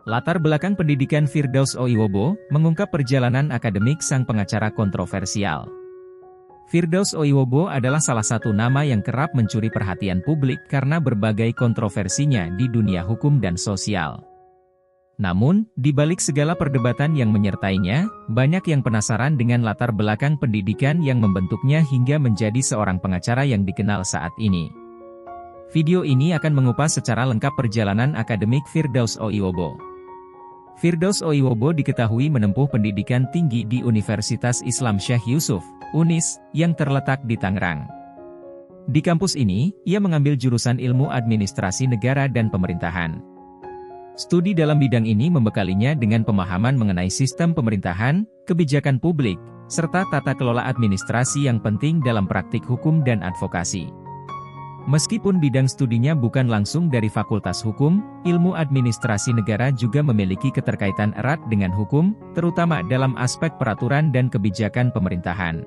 Latar belakang pendidikan Firdaus Oiwobo mengungkap perjalanan akademik sang pengacara kontroversial. Firdaus Oiwobo adalah salah satu nama yang kerap mencuri perhatian publik karena berbagai kontroversinya di dunia hukum dan sosial. Namun, di balik segala perdebatan yang menyertainya, banyak yang penasaran dengan latar belakang pendidikan yang membentuknya hingga menjadi seorang pengacara yang dikenal saat ini. Video ini akan mengupas secara lengkap perjalanan akademik Firdaus Oiwobo. Firdaus Oiwobo diketahui menempuh pendidikan tinggi di Universitas Islam Syekh Yusuf, UNIS, yang terletak di Tangerang. Di kampus ini, ia mengambil jurusan Ilmu Administrasi Negara dan Pemerintahan. Studi dalam bidang ini membekalinya dengan pemahaman mengenai sistem pemerintahan, kebijakan publik, serta tata kelola administrasi yang penting dalam praktik hukum dan advokasi. Meskipun bidang studinya bukan langsung dari Fakultas Hukum, Ilmu Administrasi Negara juga memiliki keterkaitan erat dengan hukum, terutama dalam aspek peraturan dan kebijakan pemerintahan.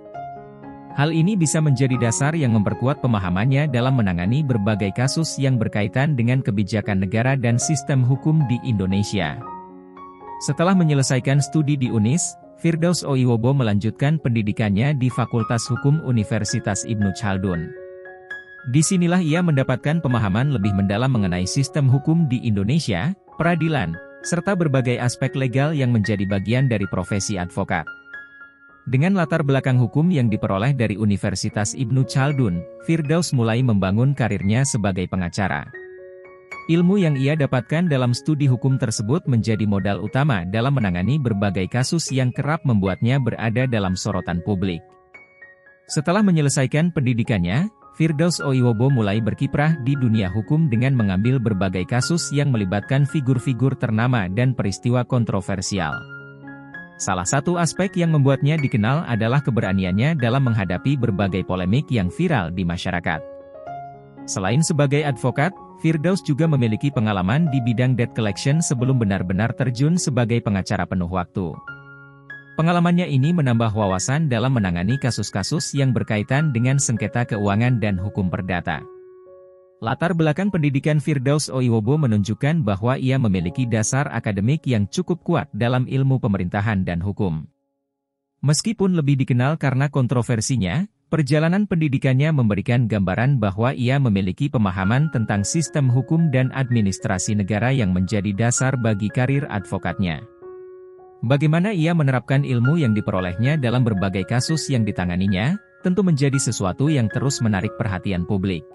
Hal ini bisa menjadi dasar yang memperkuat pemahamannya dalam menangani berbagai kasus yang berkaitan dengan kebijakan negara dan sistem hukum di Indonesia. Setelah menyelesaikan studi di UNIS, Firdaus Oiwobo melanjutkan pendidikannya di Fakultas Hukum Universitas Ibnu Khaldun. Disinilah ia mendapatkan pemahaman lebih mendalam mengenai sistem hukum di Indonesia, peradilan, serta berbagai aspek legal yang menjadi bagian dari profesi advokat. Dengan latar belakang hukum yang diperoleh dari Universitas Ibnu Khaldun, Firdaus mulai membangun karirnya sebagai pengacara. Ilmu yang ia dapatkan dalam studi hukum tersebut menjadi modal utama dalam menangani berbagai kasus yang kerap membuatnya berada dalam sorotan publik. Setelah menyelesaikan pendidikannya, Firdaus Oiwobo mulai berkiprah di dunia hukum dengan mengambil berbagai kasus yang melibatkan figur-figur ternama dan peristiwa kontroversial. Salah satu aspek yang membuatnya dikenal adalah keberaniannya dalam menghadapi berbagai polemik yang viral di masyarakat. Selain sebagai advokat, Firdaus juga memiliki pengalaman di bidang debt collection sebelum benar-benar terjun sebagai pengacara penuh waktu. Pengalamannya ini menambah wawasan dalam menangani kasus-kasus yang berkaitan dengan sengketa keuangan dan hukum perdata. Latar belakang pendidikan Firdaus Oiwobo menunjukkan bahwa ia memiliki dasar akademik yang cukup kuat dalam ilmu pemerintahan dan hukum. Meskipun lebih dikenal karena kontroversinya, perjalanan pendidikannya memberikan gambaran bahwa ia memiliki pemahaman tentang sistem hukum dan administrasi negara yang menjadi dasar bagi karir advokatnya. Bagaimana ia menerapkan ilmu yang diperolehnya dalam berbagai kasus yang ditanganinya, tentu menjadi sesuatu yang terus menarik perhatian publik.